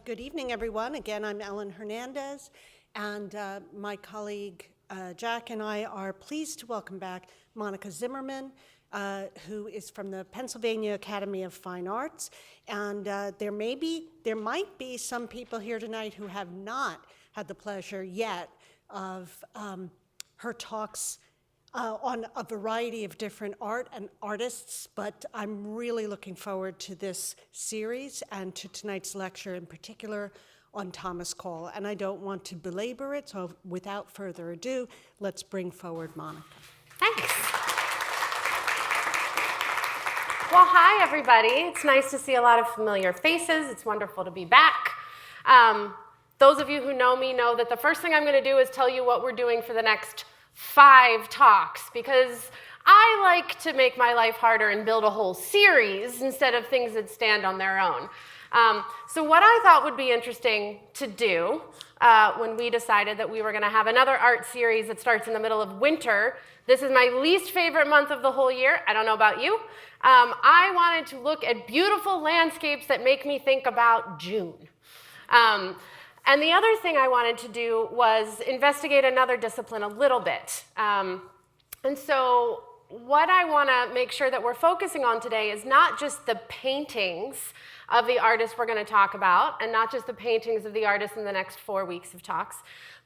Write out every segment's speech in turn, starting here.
Good evening, everyone. Again, I'm Ellen Hernandez, and my colleague Jack and I are pleased to welcome back Monica Zimmerman, who is from the Pennsylvania Academy of Fine Arts. And there might be some people here tonight who have not had the pleasure yet of her talks on a variety of different art and artists, but I'm really looking forward to this series and to tonight's lecture in particular on Thomas Cole. And I don't want to belabor it, so without further ado, let's bring forward Monica. Thanks. Well, hi, everybody. It's nice to see a lot of familiar faces. It's wonderful to be back. Those of you who know me know that the first thing I'm going to do is tell you what we're doing for the next 5 talks, because I like to make my life harder and build a whole series instead of things that stand on their own. So what I thought would be interesting to do when we decided that we were going to have another art series that starts in the middle of winter. This is my least favorite month of the whole year. I don't know about you. I wanted to look at beautiful landscapes that make me think about June. And the other thing I wanted to do was investigate another discipline a little bit. And so what I want to make sure that we're focusing on today is not just the paintings of the artists we're going to talk about, and not just the paintings of the artists in the next 4 weeks of talks,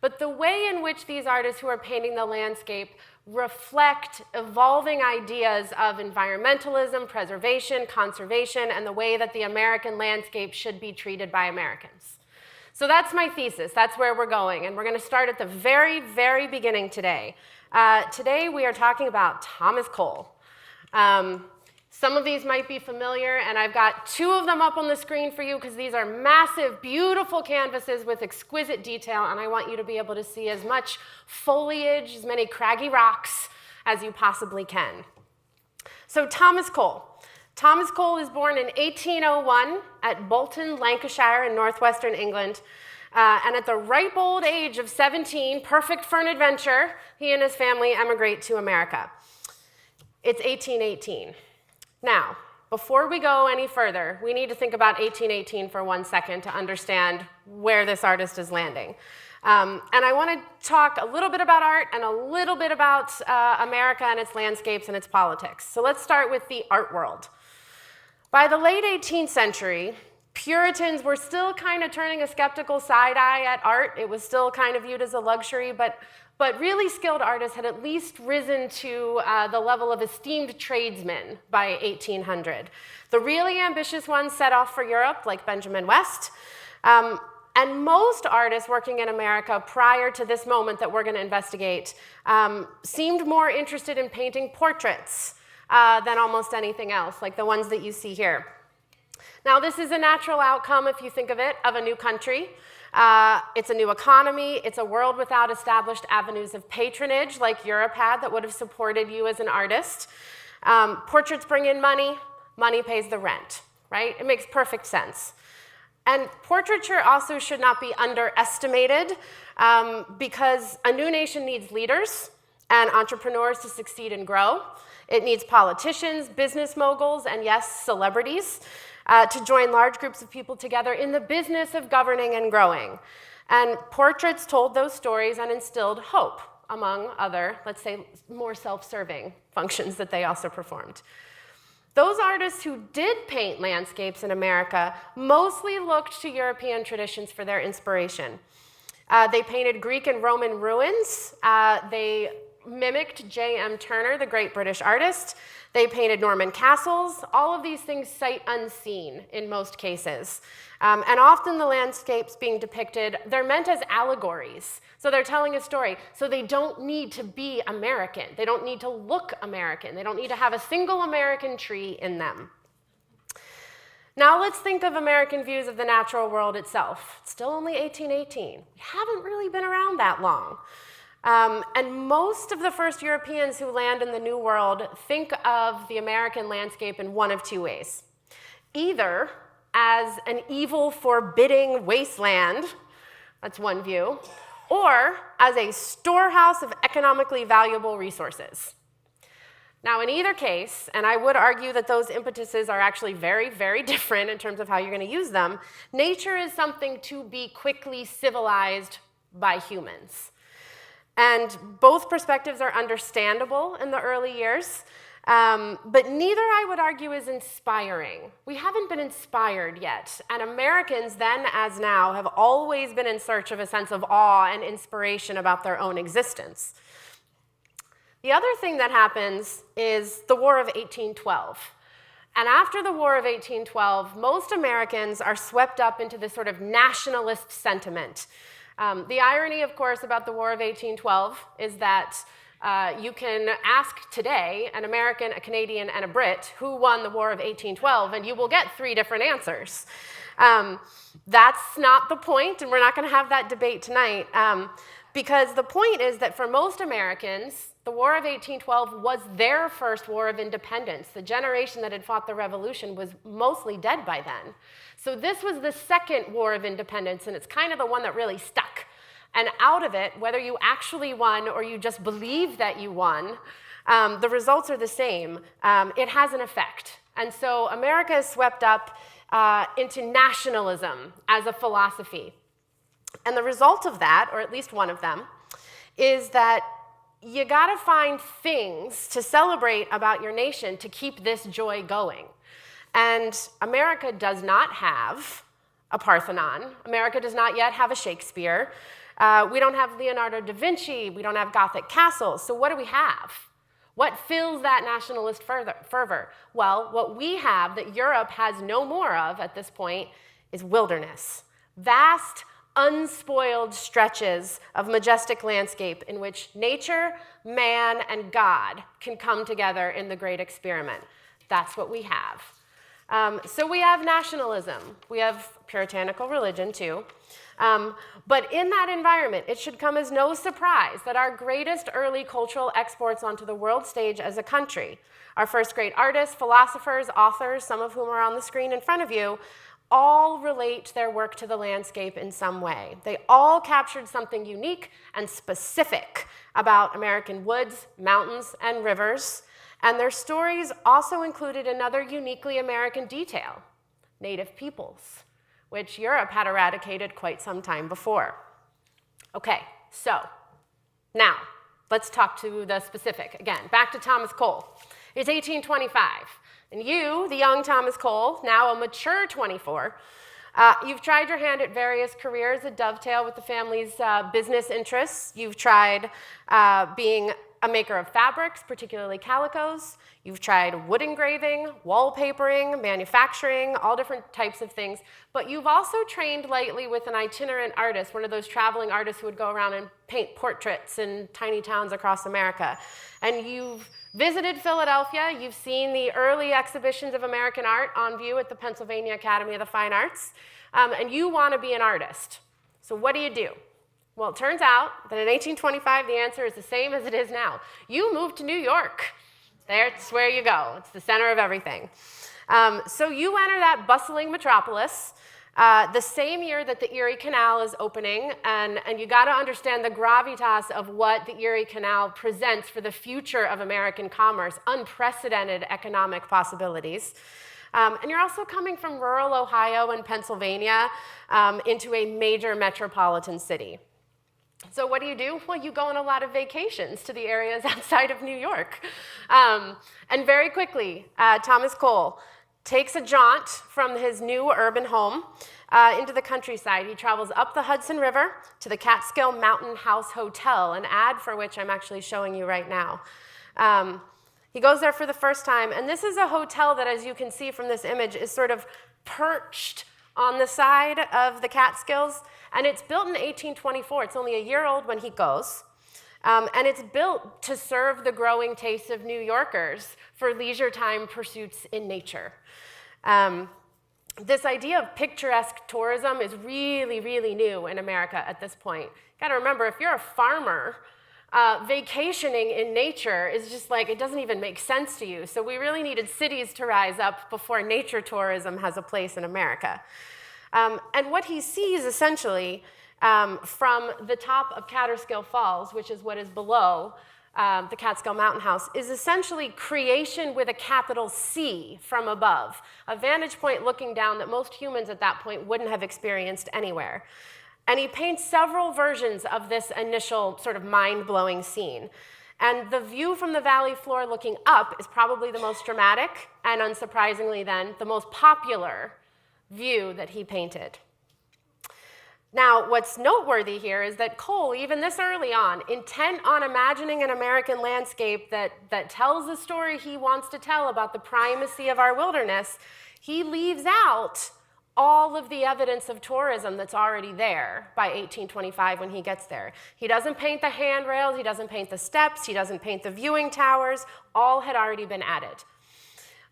but the way in which these artists who are painting the landscape reflect evolving ideas of environmentalism, preservation, conservation, and the way that the American landscape should be treated by Americans. So that's my thesis. That's where we're going. And we're going to start at the very, very beginning today. Today we are talking about Thomas Cole. Some of these might be familiar, and I've got 2 of them up on the screen for you because these are massive, beautiful canvases with exquisite detail, and I want you to be able to see as much foliage, as many craggy rocks as you possibly can. So Thomas Cole. Thomas Cole is born in 1801 at Bolton, Lancashire in northwestern England. And at the ripe old age of 17, perfect for an adventure, he and his family emigrate to America. It's 1818. Now, before we go any further, we need to think about 1818 for 1 second to understand where this artist is landing. And I want to talk a little bit about art and a little bit about America and its landscapes and its politics. So let's start with the art world. By the late 18th century, Puritans were still kind of turning a skeptical side eye at art. It was still kind of viewed as a luxury, but really skilled artists had at least risen to the level of esteemed tradesmen by 1800. The really ambitious ones set off for Europe, like Benjamin West. And most artists working in America prior to this moment that we're going to investigate seemed more interested in painting portraits than almost anything else, like the ones that you see here. Now, this is a natural outcome, if you think of it, of a new country. It's a new economy. It's a world without established avenues of patronage like Europe had that would have supported you as an artist. Portraits bring in money. Money pays the rent, right? It makes perfect sense. And portraiture also should not be underestimated because a new nation needs leaders and entrepreneurs to succeed and grow. It needs politicians, business moguls, and yes, celebrities to join large groups of people together in the business of governing and growing. And portraits told those stories and instilled hope, among other, let's say, more self-serving functions that they also performed. Those artists who did paint landscapes in America mostly looked to European traditions for their inspiration. They painted Greek and Roman ruins. They mimicked J.M. Turner, the great British artist. They painted Norman castles. All of these things sight unseen in most cases. And often the landscapes being depicted, they're meant as allegories. So they're telling a story. So they don't need to be American. They don't need to look American. They don't need to have a single American tree in them. Now let's think of American views of the natural world itself. It's still only 1818. We haven't really been around that long. And most of the first Europeans who land in the New World think of the American landscape in one of 2 ways. Either as an evil, forbidding wasteland, that's one view, or as a storehouse of economically valuable resources. Now, in either case, and I would argue that those impetuses are actually very, very different in terms of how you're going to use them, nature is something to be quickly civilized by humans. And both perspectives are understandable in the early years, but neither, I would argue, is inspiring. We haven't been inspired yet, and Americans then as now have always been in search of a sense of awe and inspiration about their own existence. The other thing that happens is the War of 1812. And after the War of 1812, most Americans are swept up into this sort of nationalist sentiment. The irony, of course, about the War of 1812 is that you can ask today an American, a Canadian, and a Brit who won the War of 1812, and you will get 3 different answers. That's not the point, and we're not going to have that debate tonight, because the point is that for most Americans, the War of 1812 was their first war of independence. The generation that had fought the Revolution was mostly dead by then. So this was the second war of independence, and it's kind of the one that really stuck. And out of it, whether you actually won or you just believe that you won, the results are the same. It has an effect. And so America is swept up into nationalism as a philosophy. And the result of that, or at least one of them, is that you gotta find things to celebrate about your nation to keep this joy going. And America does not have a Parthenon. America does not yet have a Shakespeare. We don't have Leonardo da Vinci. We don't have Gothic castles. So what do we have? What fills that nationalist fervor? Well, what we have that Europe has no more of at this point is wilderness. Vast, unspoiled stretches of majestic landscape in which nature, man, and God can come together in the great experiment. That's what we have. So we have nationalism. We have puritanical religion, too. But in that environment, it should come as no surprise that our greatest early cultural exports onto the world stage as a country, our first great artists, philosophers, authors, some of whom are on the screen in front of you, all relate their work to the landscape in some way. They all captured something unique and specific about American woods, mountains, and rivers, and their stories also included another uniquely American detail: native peoples, which Europe had eradicated quite some time before. Okay, so now let's talk to the specific. Again, back to Thomas Cole. It's 1825. And you, the young Thomas Cole, now a mature 24, you've tried your hand at various careers that dovetail with the family's business interests. You've tried being a maker of fabrics, particularly calicos. You've tried wood engraving, wallpapering, manufacturing, all different types of things. But you've also trained lightly with an itinerant artist, one of those traveling artists who would go around and paint portraits in tiny towns across America. And you've visited Philadelphia. You've seen the early exhibitions of American art on view at the Pennsylvania Academy of the Fine Arts. And you want to be an artist. So what do? Well, it turns out that in 1825, the answer is the same as it is now. You moved to New York. That's where you go. It's the center of everything. So you enter that bustling metropolis the same year that the Erie Canal is opening, and you got to understand the gravitas of what the Erie Canal presents for the future of American commerce, unprecedented economic possibilities. And you're also coming from rural Ohio and Pennsylvania into a major metropolitan city. So what do? Well, you go on a lot of vacations to the areas outside of New York. And very quickly, Thomas Cole takes a jaunt from his new urban home into the countryside. He travels up the Hudson River to the Catskill Mountain House Hotel, an ad for which I'm actually showing you right now. He goes there for the first time, and this is a hotel that, as you can see from this image, is sort of perched on the side of the Catskills, and it's built in 1824. It's only a year old when he goes, and it's built to serve the growing tastes of New Yorkers for leisure time pursuits in nature. This idea of picturesque tourism is really, really new in America at this point. You gotta remember, if you're a farmer, vacationing in nature is just like, it doesn't even make sense to you. So we really needed cities to rise up before nature tourism has a place in America. And what he sees essentially from the top of Catskill Falls, which is what is below the Catskill Mountain House, is essentially creation with a capital C from above, a vantage point looking down that most humans at that point wouldn't have experienced anywhere. And he paints several versions of this initial sort of mind-blowing scene. And the view from the valley floor looking up is probably the most dramatic, and unsurprisingly then, the most popular view that he painted. Now, what's noteworthy here is that Cole, even this early on, intent on imagining an American landscape that tells the story he wants to tell about the primacy of our wilderness, he leaves out all of the evidence of tourism that's already there by 1825 when he gets there. He doesn't paint the handrails, he doesn't paint the steps, he doesn't paint the viewing towers, all had already been added.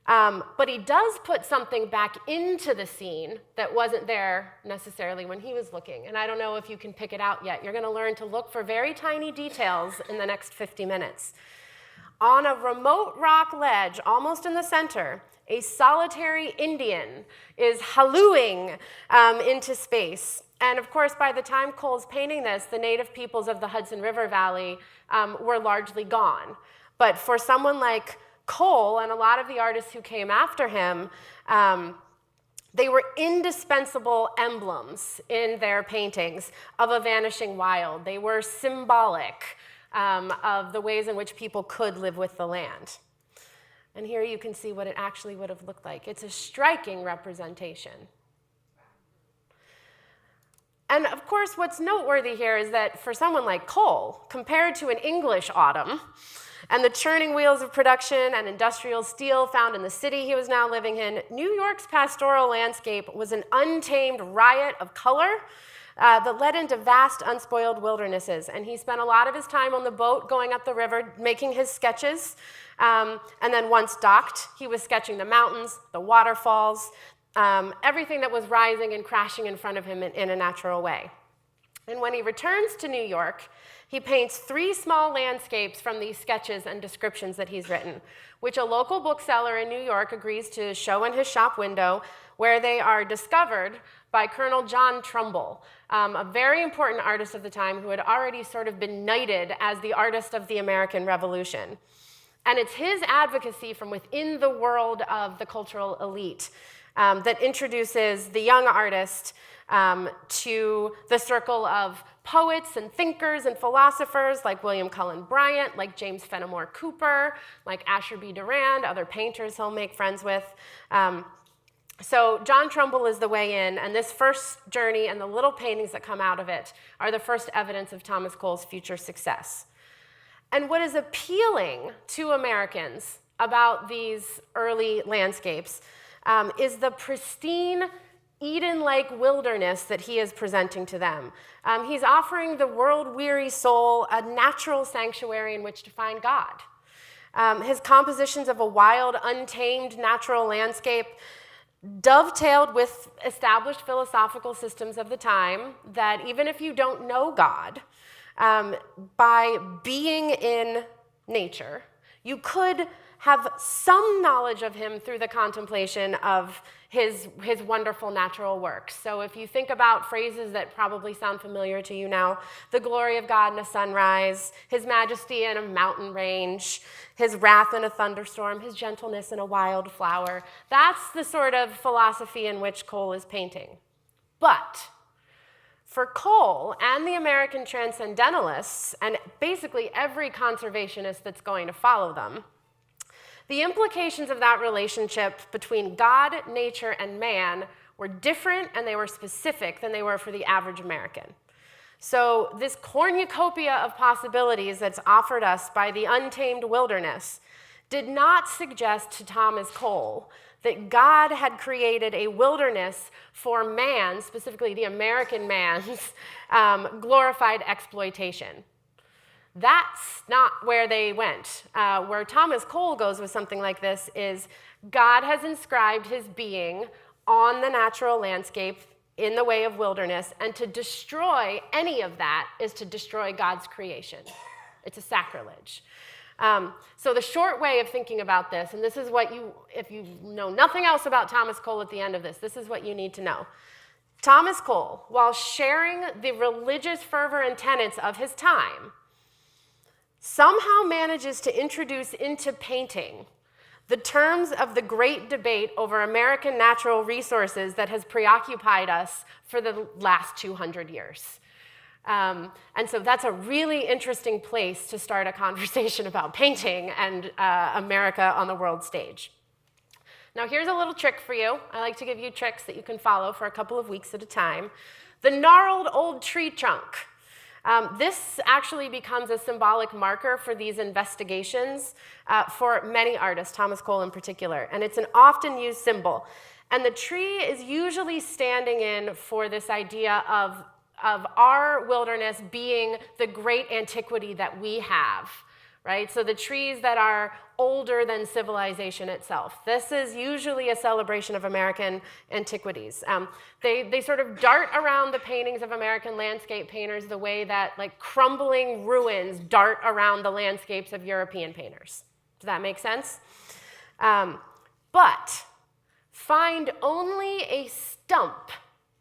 But he does put something back into the scene that wasn't there necessarily when he was looking. And I don't know if you can pick it out yet. You're going to learn to look for very tiny details in the next 50 minutes. On a remote rock ledge, almost in the center, a solitary Indian is hallooing into space. And of course, by the time Cole's painting this, the native peoples of the Hudson River Valley were largely gone. But for someone like Cole and a lot of the artists who came after him, they were indispensable emblems in their paintings of a vanishing wild. They were symbolic of the ways in which people could live with the land. And here you can see what it actually would have looked like. It's a striking representation. And of course, what's noteworthy here is that for someone like Cole, compared to an English autumn, and the churning wheels of production and industrial steel found in the city he was now living in, New York's pastoral landscape was an untamed riot of color that led into vast, unspoiled wildernesses. And he spent a lot of his time on the boat going up the river, making his sketches. And then once docked, he was sketching the mountains, the waterfalls, everything that was rising and crashing in front of him in a natural way. And when he returns to New York, he paints 3 small landscapes from these sketches and descriptions that he's written, which a local bookseller in New York agrees to show in his shop window, where they are discovered by Colonel John Trumbull, a very important artist of the time who had already sort of been knighted as the artist of the American Revolution. And it's his advocacy from within the world of the cultural elite that introduces the young artist to the circle of poets and thinkers and philosophers like William Cullen Bryant, like James Fenimore Cooper, like Asher B. Durand, other painters he'll make friends with. So John Trumbull is the way in, and this first journey and the little paintings that come out of it are the first evidence of Thomas Cole's future success. And what is appealing to Americans about these early landscapes is the pristine Eden-like wilderness that he is presenting to them. He's offering the world-weary soul a natural sanctuary in which to find God. His compositions of a wild, untamed natural landscape dovetailed with established philosophical systems of the time that even if you don't know God, by being in nature, you could have some knowledge of him through the contemplation of his wonderful natural works. So if you think about phrases that probably sound familiar to you now, the glory of God in a sunrise, his majesty in a mountain range, his wrath in a thunderstorm, his gentleness in a wild flower, that's the sort of philosophy in which Cole is painting. But for Cole and the American transcendentalists, and basically every conservationist that's going to follow them, the implications of that relationship between God, nature, and man were different and they were specific than they were for the average American. So this cornucopia of possibilities that's offered us by the untamed wilderness did not suggest to Thomas Cole that God had created a wilderness for man, specifically the American man's, glorified exploitation. That's not where they went. Where Thomas Cole goes with something like this is God has inscribed his being on the natural landscape in the way of wilderness, and to destroy any of that is to destroy God's creation. It's a sacrilege. So the short way of thinking about this, and this is what if you know nothing else about Thomas Cole at the end of this is what you need to know. Thomas Cole, while sharing the religious fervor and tenets of his time, somehow manages to introduce into painting the terms of the great debate over American natural resources that has preoccupied us for the last 200 years. And so that's a really interesting place to start a conversation about painting and America on the world stage. Now here's a little trick for you. I like to give you tricks that you can follow for a couple of weeks at a time. The gnarled old tree trunk. This actually becomes a symbolic marker for these investigations for many artists, Thomas Cole in particular, and it's an often used symbol. And the tree is usually standing in for this idea of our wilderness being the great antiquity that we have, right? So the trees that are older than civilization itself. This is usually a celebration of American antiquities. They sort of dart around the paintings of American landscape painters the way that like crumbling ruins dart around the landscapes of European painters. Does that make sense? But find only a stump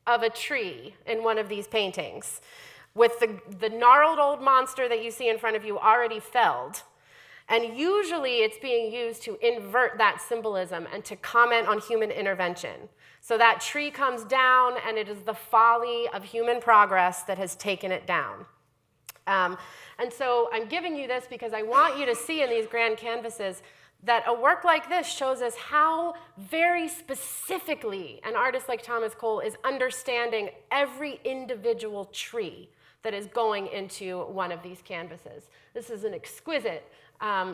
of a tree in one of these paintings with the gnarled old monster that you see in front of you already felled. And usually it's being used to invert that symbolism and to comment on human intervention. So that tree comes down and it is the folly of human progress that has taken it down. And so I'm giving you this because I want you to see in these grand canvases that a work like this shows us how very specifically an artist like Thomas Cole is understanding every individual tree that is going into one of these canvases. This is an exquisite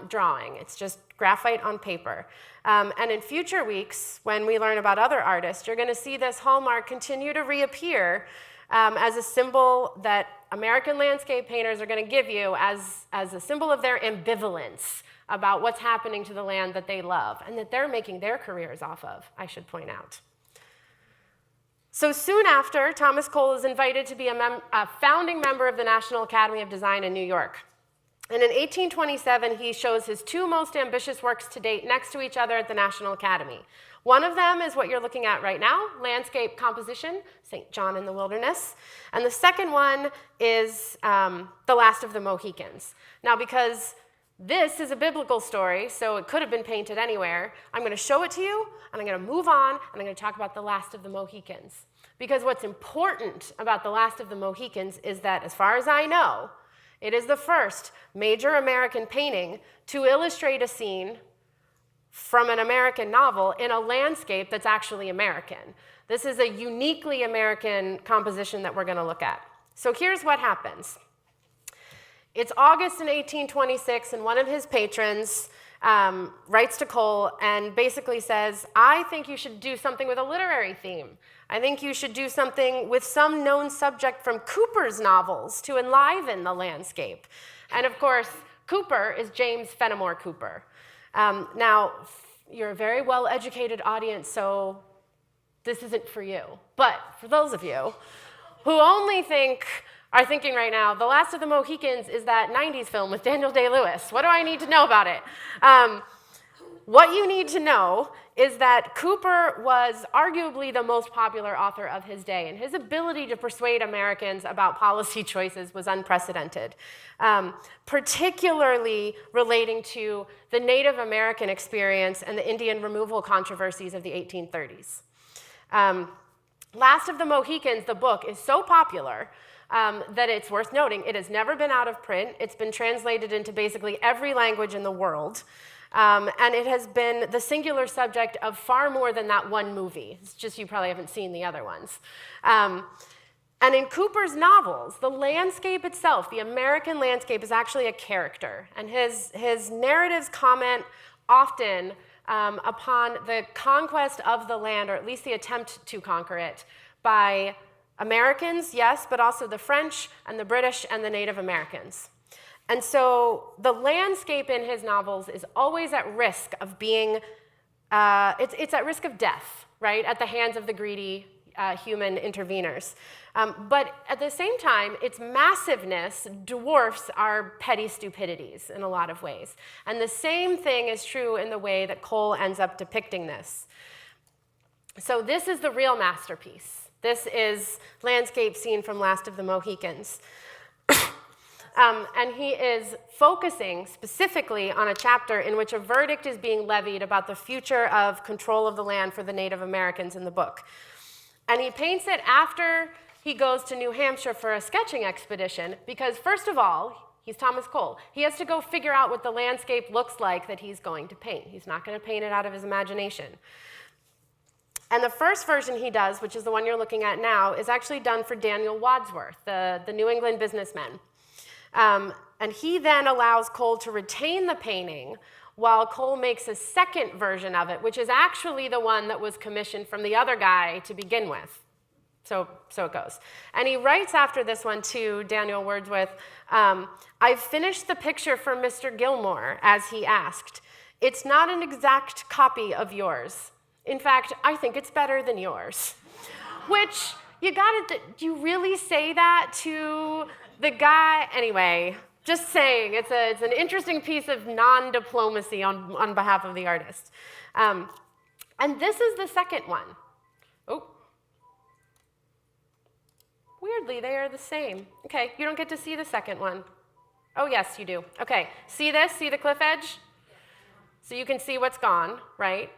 drawing. It's just graphite on paper. And in future weeks, when we learn about other artists, you're going to see this hallmark continue to reappear as a symbol that American landscape painters are going to give you as a symbol of their ambivalence about what's happening to the land that they love and that they're making their careers off of, I should point out. So soon after, Thomas Cole is invited to be a founding member of the National Academy of Design in New York. And in 1827, he shows his two most ambitious works to date next to each other at the National Academy. One of them is what you're looking at right now, landscape composition, St. John in the Wilderness. And the second one is The Last of the Mohicans. Now, because this is a biblical story, so it could have been painted anywhere, I'm going to show it to you, and I'm going to move on, and I'm going to talk about The Last of the Mohicans. Because what's important about The Last of the Mohicans is that, as far as I know, it is the first major American painting to illustrate a scene from an American novel in a landscape that's actually American. This is a uniquely American composition that we're going to look at. So here's what happens. It's August in 1826, and one of his patrons writes to Cole and basically says, I think you should do something with a literary theme. I think you should do something with some known subject from Cooper's novels to enliven the landscape. And of course, Cooper is James Fenimore Cooper. Now, you're a very well-educated audience, so this isn't for you. But for those of you who only are thinking right now, The Last of the Mohicans is that 90s film with Daniel Day-Lewis. What do I need to know about it? What you need to know is that Cooper was arguably the most popular author of his day, and his ability to persuade Americans about policy choices was unprecedented, particularly relating to the Native American experience and the Indian removal controversies of the 1830s. Last of the Mohicans, the book, is so popular that it's worth noting. It has never been out of print. It's been translated into basically every language in the world. And it has been the singular subject of far more than that one movie. It's just you probably haven't seen the other ones. And in Cooper's novels, the landscape itself, the American landscape, is actually a character. And his narratives comment often upon the conquest of the land, or at least the attempt to conquer it, by Americans, yes, but also the French and the British and the Native Americans. And so the landscape in his novels is always at risk of being, it's at risk of death, right, at the hands of the greedy human interveners. But at the same time, its massiveness dwarfs our petty stupidities in a lot of ways. And the same thing is true in the way that Cole ends up depicting this. So this is the real masterpiece. This is landscape scene from Last of the Mohicans. And he is focusing specifically on a chapter in which a verdict is being levied about the future of control of the land for the Native Americans in the book. And he paints it after he goes to New Hampshire for a sketching expedition because, first of all, he's Thomas Cole. He has to go figure out what the landscape looks like that he's going to paint. He's not going to paint it out of his imagination. And the first version he does, which is the one you're looking at now, is actually done for Daniel Wadsworth, the New England businessman. And he then allows Cole to retain the painting while Cole makes a second version of it, which is actually the one that was commissioned from the other guy to begin with. So it goes. And he writes after this one to Daniel Wadsworth, I've finished the picture for Mr. Gilmore, as he asked. It's not an exact copy of yours. In fact, I think it's better than yours. Which, do you really say that to the guy? Anyway, just saying, it's an interesting piece of non-diplomacy on behalf of the artist. And this is the second one. Oh. Weirdly, they are the same. Okay, you don't get to see the second one. Oh, yes, you do. Okay, see this? See the cliff edge? So you can see what's gone, right?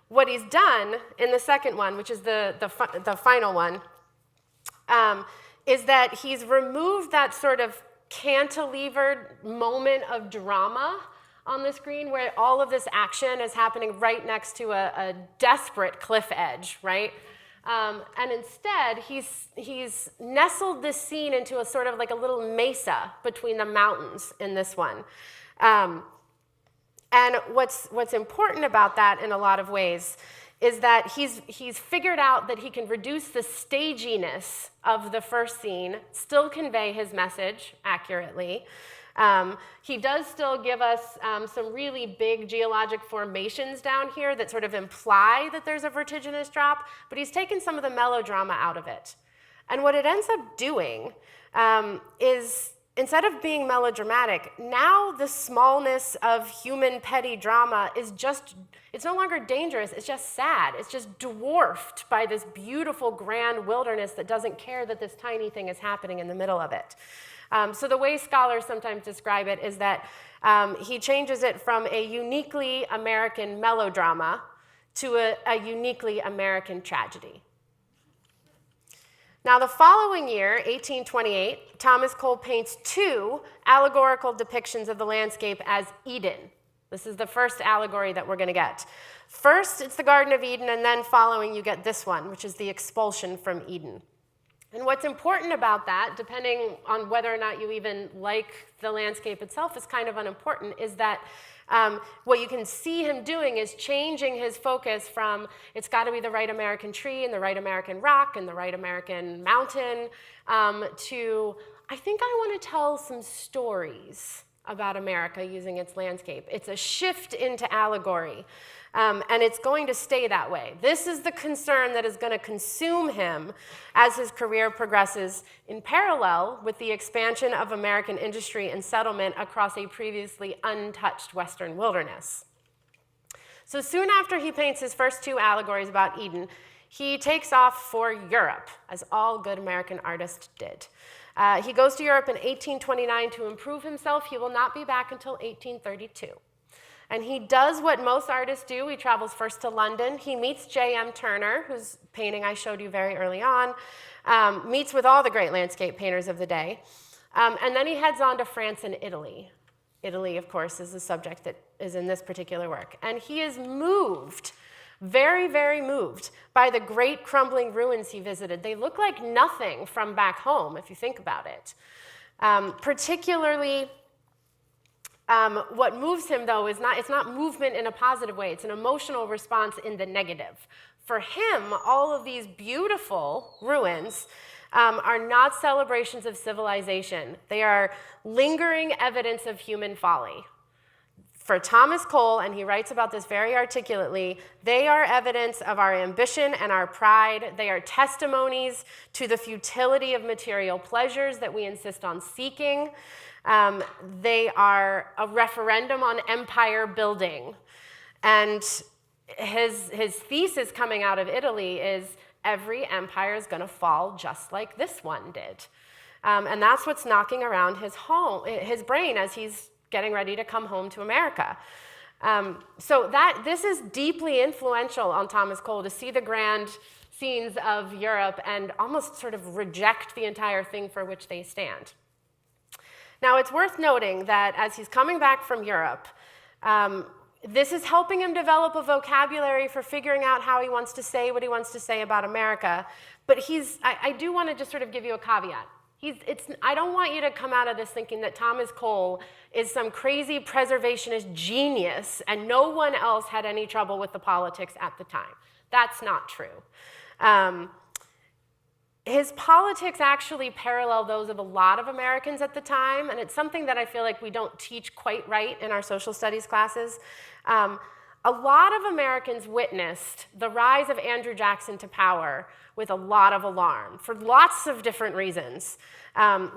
What he's done in the second one, which is the final one, is that he's removed that sort of cantilevered moment of drama on the screen where all of this action is happening right next to a desperate cliff edge, right? And instead, he's nestled this scene into a sort of like a little mesa between the mountains in this one. And what's important about that in a lot of ways is that he's figured out that he can reduce the staginess of the first scene, still convey his message accurately. He does still give us some really big geologic formations down here that sort of imply that there's a vertiginous drop, but he's taken some of the melodrama out of it. And what it ends up doing is, instead of being melodramatic, now the smallness of human petty drama is it's no longer dangerous, it's just sad. It's just dwarfed by this beautiful, grand wilderness that doesn't care that this tiny thing is happening in the middle of it. So the way scholars sometimes describe it is that he changes it from a uniquely American melodrama to a uniquely American tragedy. Now, the following year, 1828, Thomas Cole paints two allegorical depictions of the landscape as Eden. This is the first allegory that we're going to get. First, it's the Garden of Eden, and then following, you get this one, which is the expulsion from Eden. And what's important about that, depending on whether or not you even like the landscape itself, is kind of unimportant, is that what you can see him doing is changing his focus from it's got to be the right American tree and the right American rock and the right American mountain to I think I want to tell some stories about America using its landscape. It's a shift into allegory. And it's going to stay that way. This is the concern that is going to consume him as his career progresses in parallel with the expansion of American industry and settlement across a previously untouched Western wilderness. So soon after he paints his first two allegories about Eden, he takes off for Europe, as all good American artists did. He goes to Europe in 1829 to improve himself. He will not be back until 1832. And he does what most artists do. He travels first to London. He meets J.M. Turner, whose painting I showed you very early on, meets with all the great landscape painters of the day. And then he heads on to France and Italy. Italy, of course, is the subject that is in this particular work. And he is moved, very, very moved, by the great crumbling ruins he visited. They look like nothing from back home, if you think about it. Particularly, what moves him, though, it's not movement in a positive way. It's an emotional response in the negative. For him, all of these beautiful ruins are not celebrations of civilization. They are lingering evidence of human folly. For Thomas Cole, and he writes about this very articulately, they are evidence of our ambition and our pride. They are testimonies to the futility of material pleasures that we insist on seeking. They are a referendum on empire building. And his thesis coming out of Italy is every empire is going to fall just like this one did. And that's what's knocking around his brain as he's getting ready to come home to America. So this is deeply influential on Thomas Cole, to see the grand scenes of Europe and almost sort of reject the entire thing for which they stand. Now, it's worth noting that as he's coming back from Europe, this is helping him develop a vocabulary for figuring out how he wants to say what he wants to say about America. But I do want to just sort of give you a caveat. I don't want you to come out of this thinking that Thomas Cole is some crazy preservationist genius and no one else had any trouble with the politics at the time. That's not true. His politics actually parallel those of a lot of Americans at the time, and it's something that I feel like we don't teach quite right in our social studies classes. A lot of Americans witnessed the rise of Andrew Jackson to power with a lot of alarm for lots of different reasons.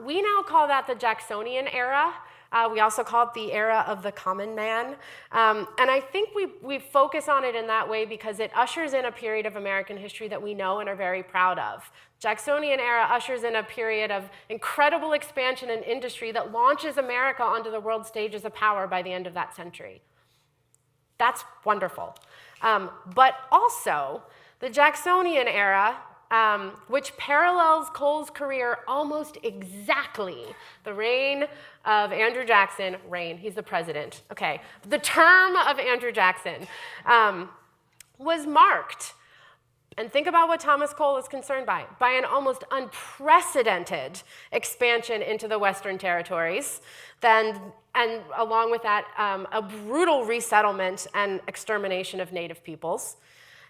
We now call that the Jacksonian era. We also call it the era of the common man. And I think we focus on it in that way because it ushers in a period of American history that we know and are very proud of. Jacksonian era ushers in a period of incredible expansion in industry that launches America onto the world stage as a power by the end of that century. That's wonderful. But also, the Jacksonian era, which parallels Cole's career almost exactly, the reign of Andrew Jackson, he's the president, okay, the term of Andrew Jackson was marked, and think about what Thomas Cole is concerned by an almost unprecedented expansion into the Western territories, and along with that, a brutal resettlement and extermination of native peoples,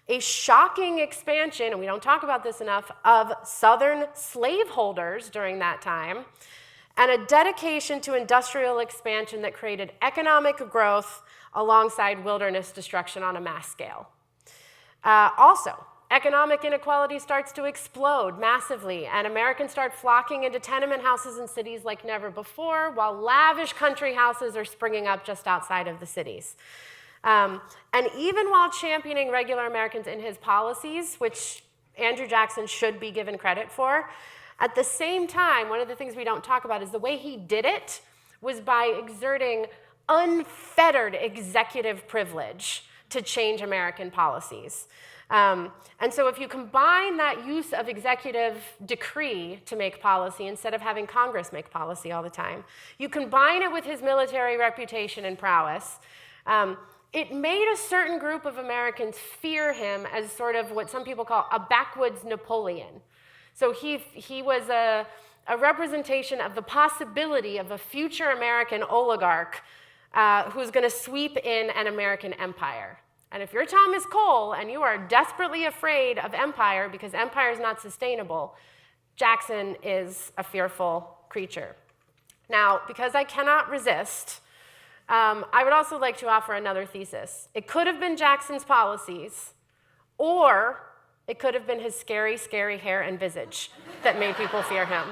a shocking expansion, and we don't talk about this enough, of Southern slaveholders during that time, and a dedication to industrial expansion that created economic growth alongside wilderness destruction on a mass scale. Also, economic inequality starts to explode massively, and Americans start flocking into tenement houses in cities like never before, while lavish country houses are springing up just outside of the cities. And even while championing regular Americans in his policies, which Andrew Jackson should be given credit for, at the same time, one of the things we don't talk about is the way he did it was by exerting unfettered executive privilege to change American policies. And so if you combine that use of executive decree to make policy instead of having Congress make policy all the time, you combine it with his military reputation and prowess, it made a certain group of Americans fear him as sort of what some people call a backwoods Napoleon. So he was a representation of the possibility of a future American oligarch who's going to sweep in an American empire. And if you're Thomas Cole and you are desperately afraid of empire because empire is not sustainable, Jackson is a fearful creature. Now, because I cannot resist, I would also like to offer another thesis. It could have been Jackson's policies, or it could have been his scary, scary hair and visage that made people fear him.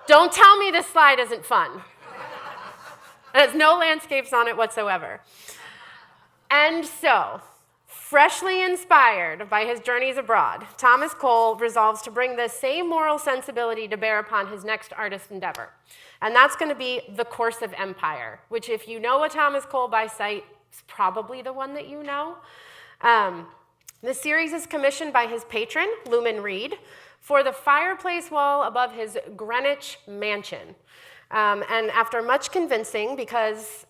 Don't tell me this slide isn't fun. It has no landscapes on it whatsoever. And so, freshly inspired by his journeys abroad, Thomas Cole resolves to bring the same moral sensibility to bear upon his next artist endeavor. And that's going to be The Course of Empire, which if you know a Thomas Cole by sight, is probably the one that you know. The series is commissioned by his patron, Luman Reed, for the fireplace wall above his Greenwich mansion. And after much convincing, because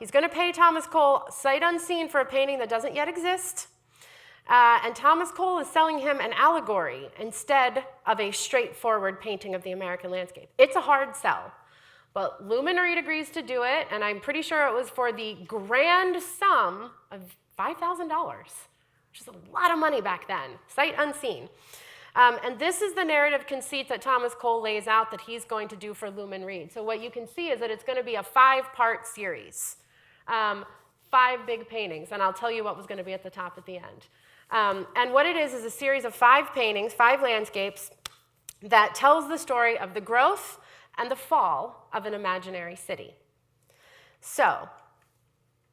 he's going to pay Thomas Cole sight unseen for a painting that doesn't yet exist, and Thomas Cole is selling him an allegory instead of a straightforward painting of the American landscape. It's a hard sell, but Luman Reed agrees to do it, and I'm pretty sure it was for the grand sum of $5,000, which is a lot of money back then, sight unseen. And this is the narrative conceit that Thomas Cole lays out that he's going to do for Luman Reed. So what you can see is that it's going to be a 5-part series, 5 big paintings, and I'll tell you what was going to be at the top at the end. And what it is a series of 5 paintings, 5 landscapes, that tells the story of the growth and the fall of an imaginary city. So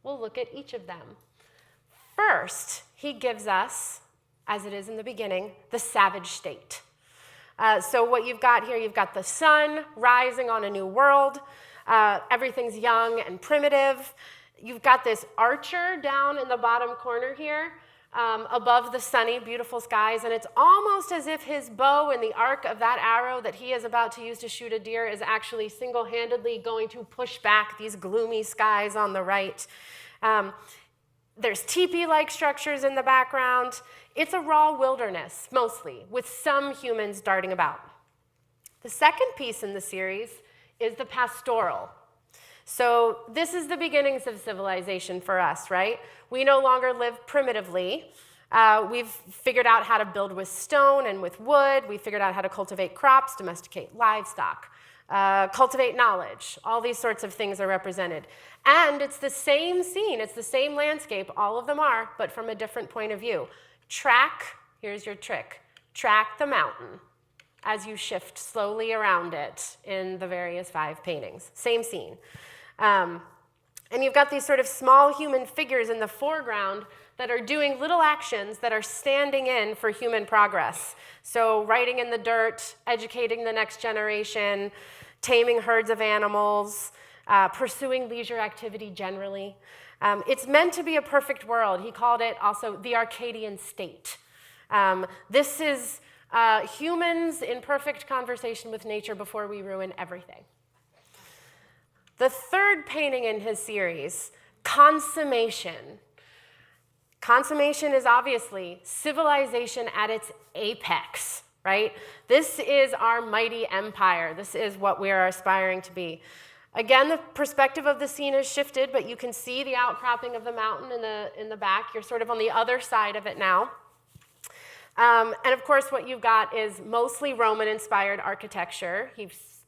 we'll look at each of them. First, he gives us, as it is in the beginning, the savage state. So what you've got here, you've got the sun rising on a new world. Everything's young and primitive. You've got this archer down in the bottom corner here, above the sunny, beautiful skies, and it's almost as if his bow and the arc of that arrow that he is about to use to shoot a deer is actually single-handedly going to push back these gloomy skies on the right. There's teepee-like structures in the background. It's a raw wilderness, mostly, with some humans darting about. The second piece in the series is the pastoral. So this is the beginnings of civilization for us, right? We no longer live primitively. We've figured out how to build with stone and with wood. We've figured out how to cultivate crops, domesticate livestock, cultivate knowledge. All these sorts of things are represented. And it's the same scene. It's the same landscape. All of them are, but from a different point of view. Here's your trick. Track the mountain as you shift slowly around it in the various 5 paintings. Same scene. And you've got these sort of small human figures in the foreground that are doing little actions that are standing in for human progress. So writing in the dirt, educating the next generation, taming herds of animals, pursuing leisure activity generally. It's meant to be a perfect world. He called it also the Arcadian state. This is humans in perfect conversation with nature before we ruin everything. The third painting in his series, Consummation. Consummation is obviously civilization at its apex, right? This is our mighty empire. This is what we are aspiring to be. Again, the perspective of the scene has shifted, but you can see the outcropping of the mountain in the back. You're sort of on the other side of it now. And of course, what you've got is mostly Roman-inspired architecture. He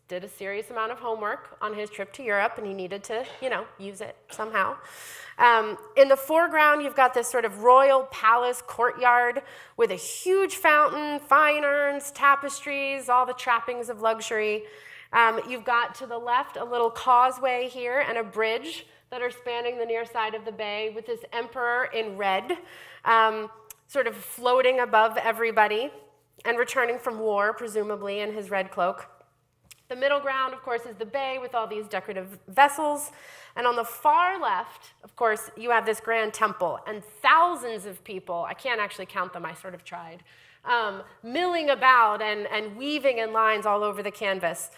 did a serious amount of homework on his trip to Europe, and he needed to, use it somehow. In the foreground, you've got this sort of royal palace courtyard with a huge fountain, fine urns, tapestries, all the trappings of luxury. You've got to the left a little causeway here and a bridge that are spanning the near side of the bay with this emperor in red, sort of floating above everybody and returning from war, presumably, in his red cloak. The middle ground, of course, is the bay with all these decorative vessels. And on the far left, of course, you have this grand temple and thousands of people, I can't actually count them, I sort of tried, milling about and weaving in lines all over the canvas.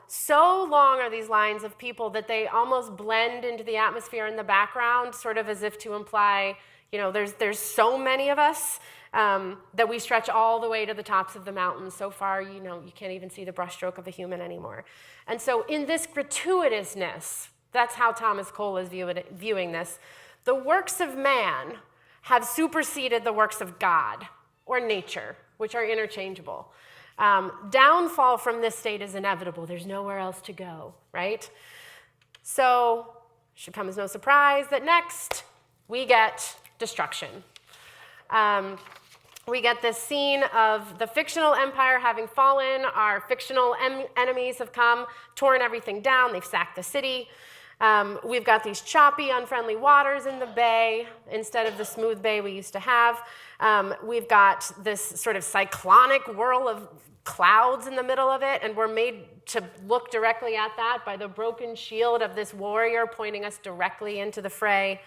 So long are these lines of people that they almost blend into the atmosphere in the background, sort of as if to imply, there's so many of us that we stretch all the way to the tops of the mountains. So far, you can't even see the brushstroke of a human anymore. And so in this gratuitousness, that's how Thomas Cole is viewing this, the works of man have superseded the works of God or nature, which are interchangeable. Downfall from this state is inevitable. There's nowhere else to go, right? So it should come as no surprise that next we get destruction. We get this scene of the fictional empire having fallen. Our fictional enemies have come, torn everything down. They've sacked the city. We've got these choppy, unfriendly waters in the bay instead of the smooth bay we used to have. We've got this sort of cyclonic whirl of clouds in the middle of it, and we're made to look directly at that by the broken shield of this warrior pointing us directly into the fray.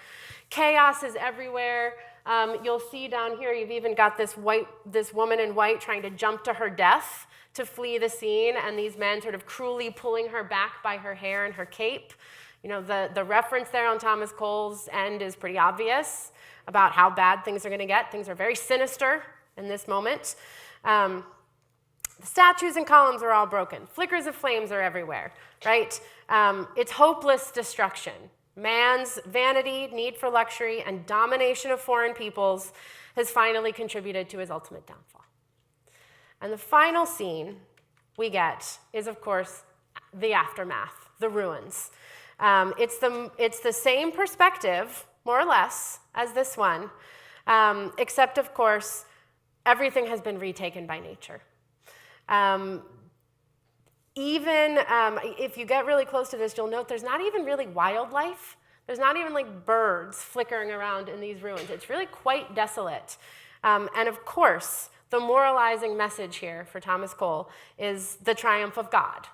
Chaos is everywhere. You'll see down here, you've even got this woman in white trying to jump to her death to flee the scene, and these men sort of cruelly pulling her back by her hair and her cape. The reference there on Thomas Cole's end is pretty obvious about how bad things are going to get. Things are very sinister in this moment. The statues and columns are all broken. Flickers of flames are everywhere, right? It's hopeless destruction. Man's vanity, need for luxury, and domination of foreign peoples has finally contributed to his ultimate downfall. And the final scene we get is, of course, the aftermath, the ruins. It's the same perspective, more or less, as this one, except, of course, everything has been retaken by nature. If you get really close to this, you'll note there's not even really wildlife. There's not even like birds flickering around in these ruins. It's really quite desolate. And of course, the moralizing message here for Thomas Cole is the triumph of God.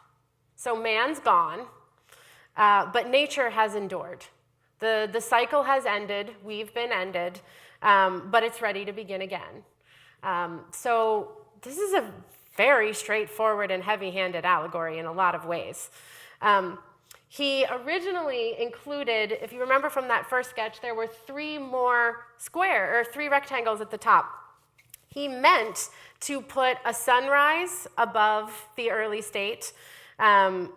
So man's gone, but nature has endured. The cycle has ended, we've been ended, but it's ready to begin again. So this is a very straightforward and heavy-handed allegory in a lot of ways. He originally included, if you remember from that first sketch, there were three rectangles at the top. He meant to put a sunrise above the early state, and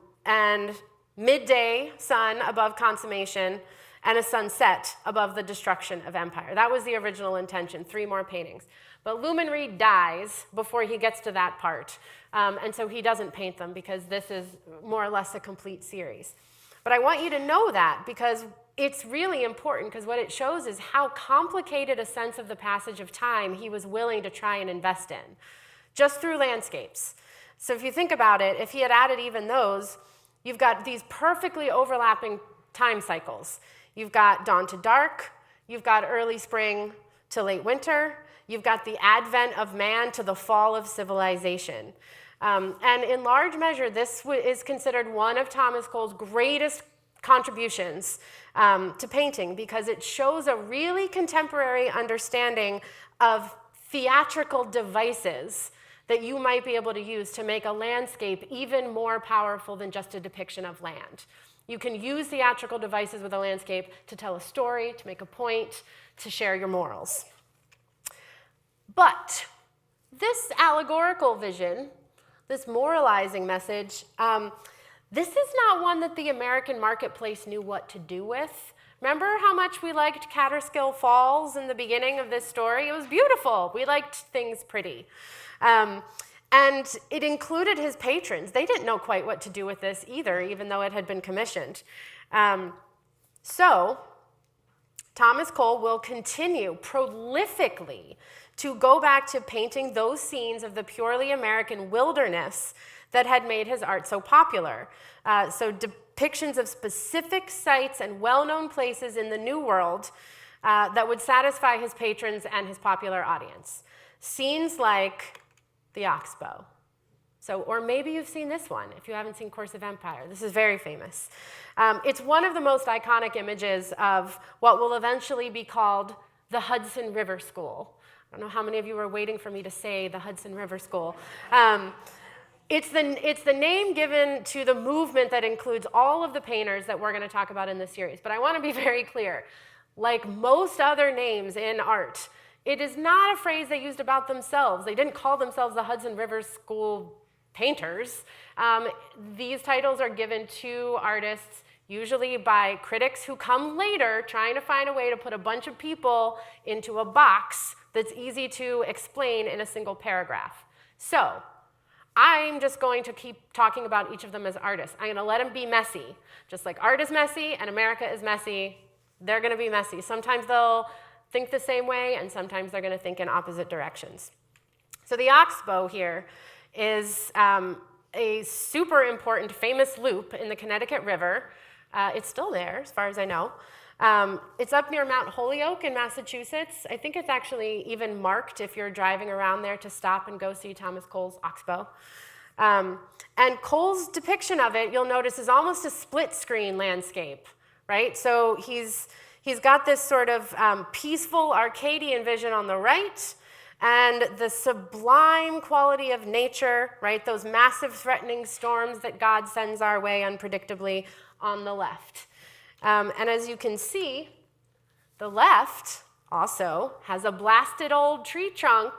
midday sun above consummation, and a sunset above the destruction of empire. That was the original intention, 3 more paintings. But Lumen Reed dies before he gets to that part, and so he doesn't paint them because this is more or less a complete series. But I want you to know that because it's really important, because what it shows is how complicated a sense of the passage of time he was willing to try and invest in, just through landscapes. So if you think about it, if he had added even those, you've got these perfectly overlapping time cycles. You've got dawn to dark, you've got early spring to late winter, you've got the advent of man to the fall of civilization. And in large measure, this is considered one of Thomas Cole's greatest contributions to painting, because it shows a really contemporary understanding of theatrical devices that you might be able to use to make a landscape even more powerful than just a depiction of land. You can use theatrical devices with a landscape to tell a story, to make a point, to share your morals. But this allegorical vision, this moralizing message, this is not one that the American marketplace knew what to do with. Remember how much we liked Catskill Falls in the beginning of this story? It was beautiful. We liked things pretty. And it included his patrons. They didn't know quite what to do with this either, even though it had been commissioned. So Thomas Cole will continue prolifically to go back to painting those scenes of the purely American wilderness that had made his art so popular. So depictions of specific sites and well-known places in the New World that would satisfy his patrons and his popular audience. Scenes like the Oxbow. Or maybe you've seen this one if you haven't seen Course of Empire. This is very famous. It's one of the most iconic images of what will eventually be called the Hudson River School. I don't know how many of you were waiting for me to say the Hudson River School. It's the name given to the movement that includes all of the painters that we're going to talk about in this series. But I want to be very clear. Like most other names in art, it is not a phrase they used about themselves. They didn't call themselves the Hudson River School painters. These titles are given to artists, usually by critics who come later trying to find a way to put a bunch of people into a box that's easy to explain in a single paragraph. So I'm just going to keep talking about each of them as artists. I'm going to let them be messy. Just like art is messy and America is messy, they're going to be messy. Sometimes they'll think the same way, and sometimes they're going to think in opposite directions. So the Oxbow here is a super important, famous loop in the Connecticut River. It's still there, as far as I know. It's up near Mount Holyoke in Massachusetts. I think it's actually even marked if you're driving around there to stop and go see Thomas Cole's Oxbow. And Cole's depiction of it, you'll notice, is almost a split-screen landscape, right? So he's got this sort of peaceful Arcadian vision on the right, and the sublime quality of nature, right? Those massive threatening storms that God sends our way unpredictably on the left. And as you can see, the left also has a blasted old tree trunk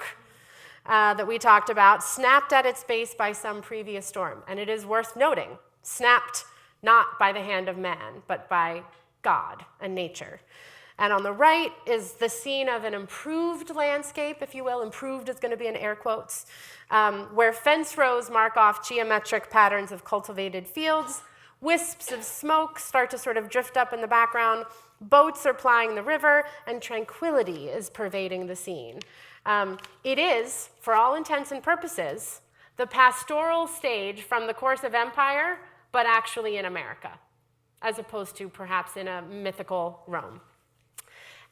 that we talked about, snapped at its base by some previous storm. And it is worth noting, snapped not by the hand of man, but by God and nature. And on the right is the scene of an improved landscape, if you will. Improved is going to be in air quotes, where fence rows mark off geometric patterns of cultivated fields. Wisps of smoke start to sort of drift up in the background. Boats are plying the river, and tranquility is pervading the scene. It is, for all intents and purposes, the pastoral stage from the Course of Empire, but actually in America, as opposed to perhaps in a mythical Rome.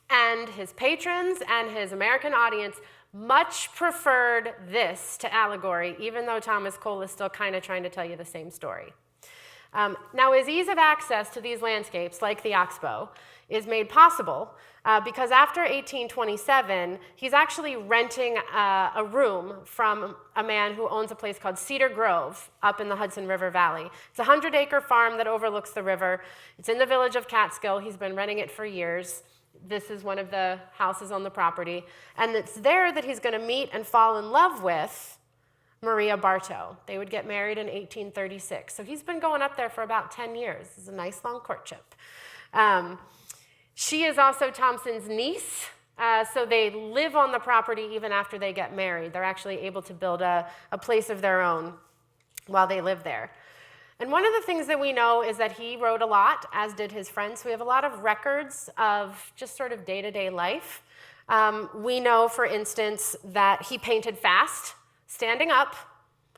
And his patrons and his American audience much preferred this to allegory, even though Thomas Cole is still kind of trying to tell you the same story. Now, his ease of access to these landscapes, like the Oxbow, is made possible because after 1827, he's actually renting a room from a man who owns a place called Cedar Grove up in the Hudson River Valley. It's a 100-acre farm that overlooks the river. It's in the village of Catskill. He's been renting it for years. This is one of the houses on the property. And it's there that he's going to meet and fall in love with Maria Bartow. They would get married in 1836. So he's been going up there for about 10 years. It's a nice long courtship. She is also Thompson's niece, so they live on the property even after they get married. They're actually able to build a place of their own while they live there. And one of the things that we know is that he wrote a lot, as did his friends. So we have a lot of records of just sort of day-to-day life. We know, for instance, that he painted fast, standing up,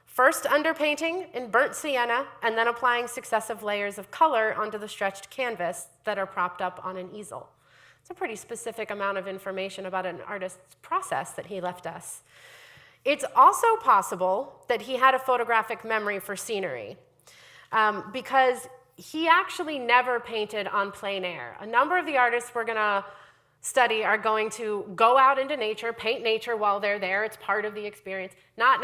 first underpainting in burnt sienna, and then applying successive layers of color onto the stretched canvas that are propped up on an easel. It's a pretty specific amount of information about an artist's process that he left us. It's also possible that he had a photographic memory for scenery, because he actually never painted on plein air. A number of the artists we're going to study are going to go out into nature, paint nature while they're there. It's part of the experience. Not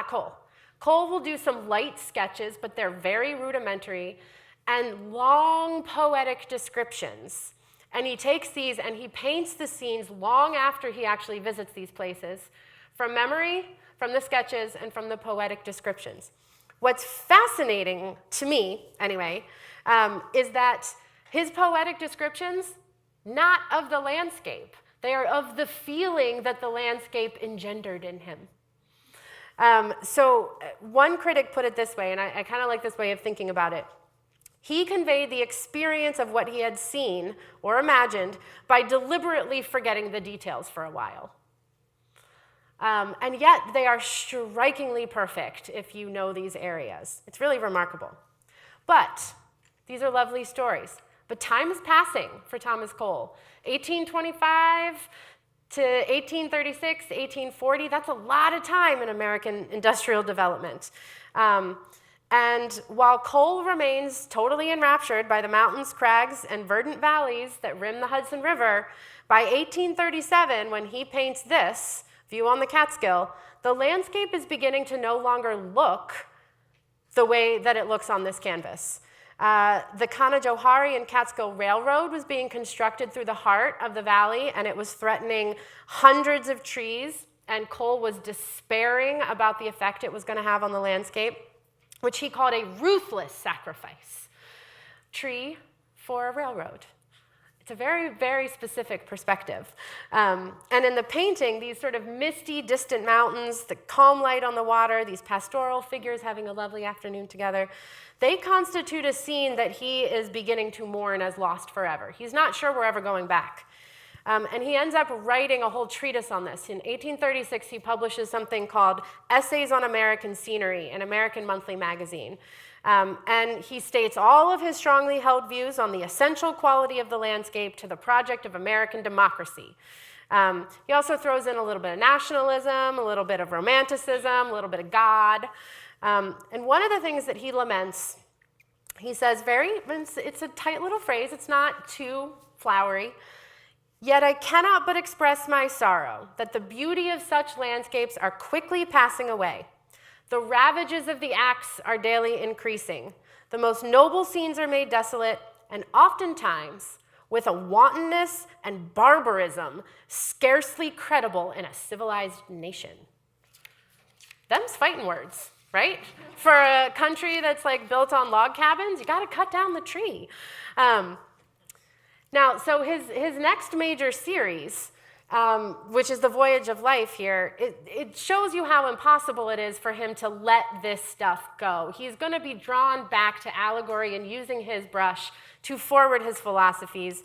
Cole. Cole will do some light sketches, but they're very rudimentary, and long poetic descriptions. And he takes these and he paints the scenes long after he actually visits these places, from memory, from the sketches, and from the poetic descriptions. What's fascinating to me, anyway, is that his poetic descriptions, not of the landscape. They are of the feeling that the landscape engendered in him. So one critic put it this way, and I kind of like this way of thinking about it. He conveyed the experience of what he had seen or imagined by deliberately forgetting the details for a while. And yet they are strikingly perfect if you know these areas. It's really remarkable. But these are lovely stories. But time is passing for Thomas Cole. 1825 to 1836, 1840, that's a lot of time in American industrial development. And while Cole remains totally enraptured by the mountains, crags, and verdant valleys that rim the Hudson River, by 1837, when he paints this view on the Catskill, the landscape is beginning to no longer look the way that it looks on this canvas. The Canajoharie and Catskill Railroad was being constructed through the heart of the valley, and it was threatening hundreds of trees, and Cole was despairing about the effect it was going to have on the landscape, which he called a ruthless sacrifice. Tree for a railroad. It's a very, very specific perspective. And in the painting, these sort of misty, distant mountains, the calm light on the water, these pastoral figures having a lovely afternoon together, they constitute a scene that he is beginning to mourn as lost forever. He's not sure we're ever going back. And he ends up writing a whole treatise on this. In 1836, he publishes something called Essays on American Scenery, an American monthly magazine. And he states all of his strongly held views on the essential quality of the landscape to the project of American democracy. He also throws in a little bit of nationalism, a little bit of romanticism, a little bit of God. And one of the things that he laments, he says it's a tight little phrase, it's not too flowery, "Yet I cannot but express my sorrow that the beauty of such landscapes are quickly passing away. The ravages of the axe are daily increasing. The most noble scenes are made desolate, and oftentimes with a wantonness and barbarism scarcely credible in a civilized nation." Them's fighting words, right? For a country that's like built on log cabins, you gotta cut down the tree. Now, so his next major series, which is the Voyage of Life here, it shows you how impossible it is for him to let this stuff go. He's going to be drawn back to allegory and using his brush to forward his philosophies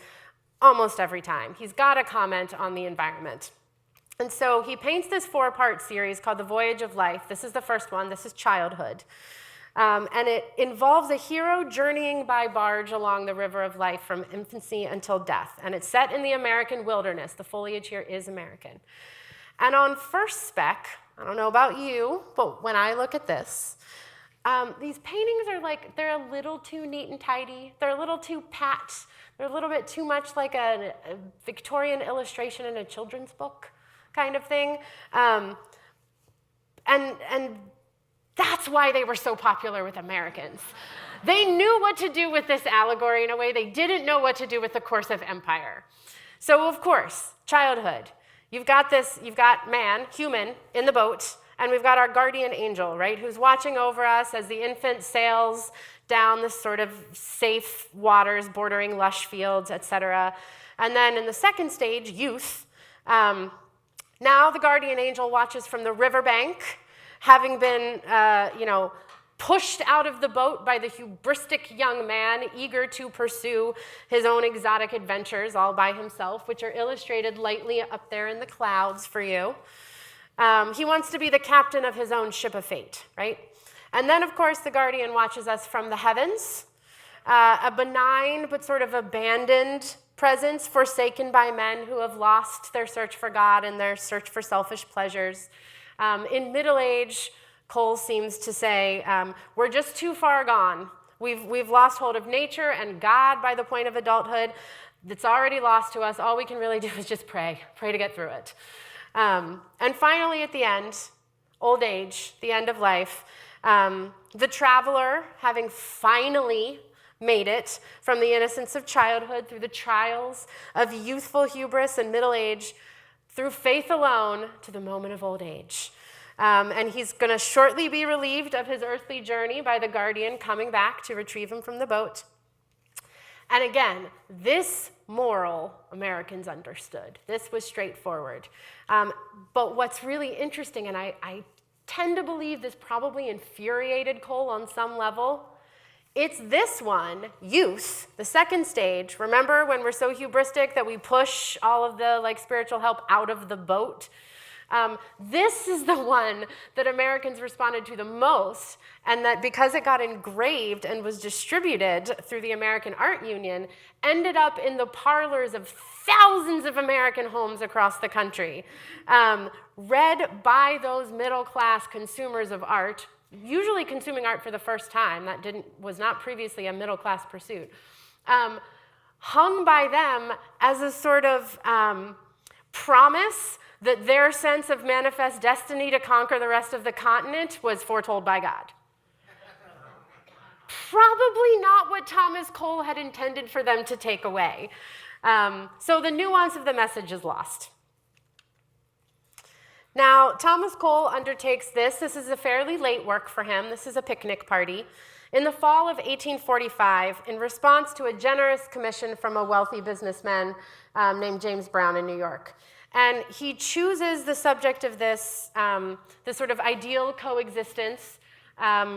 almost every time. He's got to comment on the environment. And so he paints this 4-part series called the Voyage of Life. This is the first one. This is childhood. And it involves a hero journeying by barge along the river of life from infancy until death. And it's set in the American wilderness. The foliage here is American. And on first spec, I don't know about you, but when I look at this, these paintings are like, they're a little too neat and tidy. They're a little too pat. They're a little bit too much like a Victorian illustration in a children's book kind of thing. And that's why they were so popular with Americans. They knew what to do with this allegory in a way they didn't know what to do with the course of empire. So of course, childhood. You've got man, human, in the boat, and we've got our guardian angel, right, who's watching over us as the infant sails down this sort of safe waters bordering lush fields, etc. And then in the second stage, youth, now the guardian angel watches from the riverbank, having been, pushed out of the boat by the hubristic young man eager to pursue his own exotic adventures all by himself, which are illustrated lightly up there in the clouds for you. He wants to be the captain of his own ship of fate, right? And then, of course, the guardian watches us from the heavens, a benign but sort of abandoned presence forsaken by men who have lost their search for God and their search for selfish pleasures. In middle age, Cole seems to say, we're just too far gone. We've lost hold of nature and God by the point of adulthood. It's already lost to us. All we can really do is just pray to get through it. And finally, at the end, old age, the end of life, the traveler, having finally made it from the innocence of childhood through the trials of youthful hubris and middle age, through faith alone to the moment of old age. And he's going to shortly be relieved of his earthly journey by the guardian coming back to retrieve him from the boat. And again, this moral Americans understood. This was straightforward. But what's really interesting, and I tend to believe this probably infuriated Cole on some level, it's this one, youth, the second stage. Remember when we're so hubristic that we push all of the spiritual help out of the boat? This is the one that Americans responded to the most, and that because it got engraved and was distributed through the American Art Union, ended up in the parlors of thousands of American homes across the country, read by those middle-class consumers of art, usually consuming art for the first time. That was not previously a middle-class pursuit. Hung by them as a sort of promise that their sense of manifest destiny to conquer the rest of the continent was foretold by God. Probably not what Thomas Cole had intended for them to take away. So the nuance of the message is lost. Now, Thomas Cole undertakes this. This is a fairly late work for him. This is a picnic party. In the fall of 1845, in response to a generous commission from a wealthy businessman named James Brown in New York. And he chooses the subject of this sort of ideal coexistence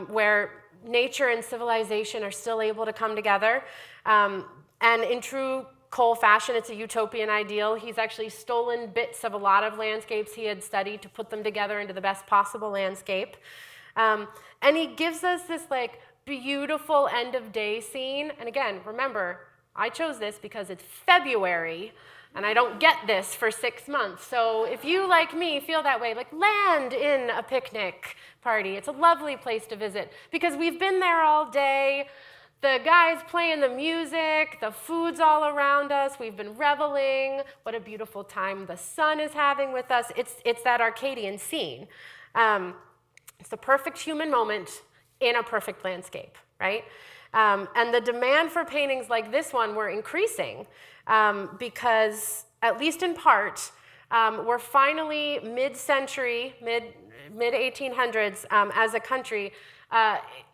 where nature and civilization are still able to come together. And in true Cole fashion, it's a utopian ideal. He's actually stolen bits of a lot of landscapes he had studied to put them together into the best possible landscape. And he gives us this beautiful end of day scene. And again, remember, I chose this because it's February and I don't get this for 6 months. So if you, like me, feel that way, land in a picnic party. It's a lovely place to visit because we've been there all day. The guys playing the music, the food's all around us. We've been reveling. What a beautiful time the sun is having with us. It's that Arcadian scene. It's the perfect human moment in a perfect landscape, right? And the demand for paintings like this one were increasing because, at least in part, we're finally mid-century, mid-1800s as a country,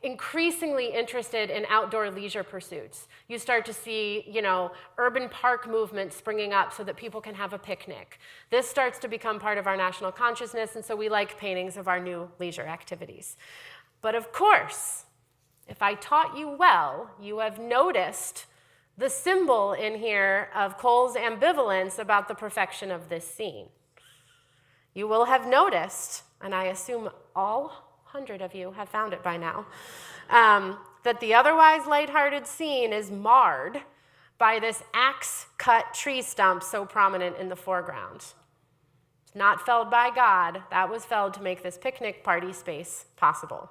increasingly interested in outdoor leisure pursuits. You start to see, urban park movements springing up so that people can have a picnic. This starts to become part of our national consciousness, and so we like paintings of our new leisure activities. But of course, if I taught you well, you have noticed the symbol in here of Cole's ambivalence about the perfection of this scene. You will have noticed, and I assume all 100 of you have found it by now, that the otherwise lighthearted scene is marred by this axe-cut tree stump so prominent in the foreground. It's not felled by God. That was felled to make this picnic party space possible.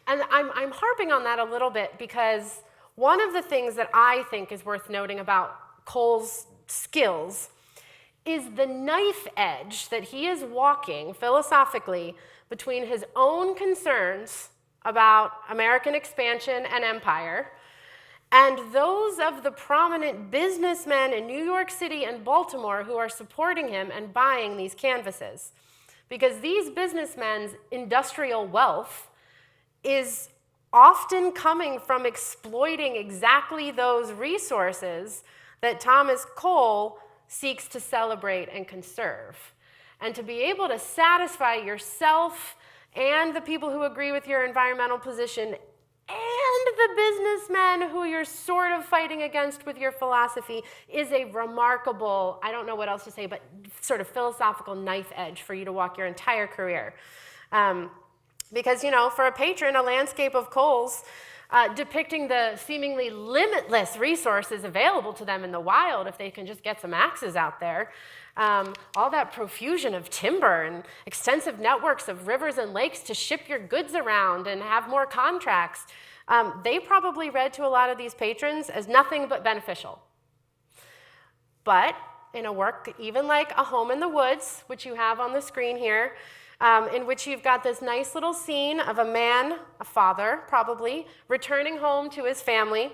And I'm harping on that a little bit because one of the things that I think is worth noting about Cole's skills is the knife edge that he is walking philosophically between his own concerns about American expansion and empire and those of the prominent businessmen in New York City and Baltimore who are supporting him and buying these canvases. Because these businessmen's industrial wealth is often coming from exploiting exactly those resources that Thomas Cole seeks to celebrate and conserve. And to be able to satisfy yourself and the people who agree with your environmental position and the businessmen who you're sort of fighting against with your philosophy is a remarkable, I don't know what else to say, but sort of philosophical knife edge for you to walk your entire career. Because, you know, for a patron, a landscape of Cole's depicting the seemingly limitless resources available to them in the wild if they can just get some axes out there. All that profusion of timber and extensive networks of rivers and lakes to ship your goods around and have more contracts. They probably read to a lot of these patrons as nothing but beneficial. But in a work even like A Home in the Woods, which you have on the screen here, in which you've got this nice little scene of a man, a father probably, returning home to his family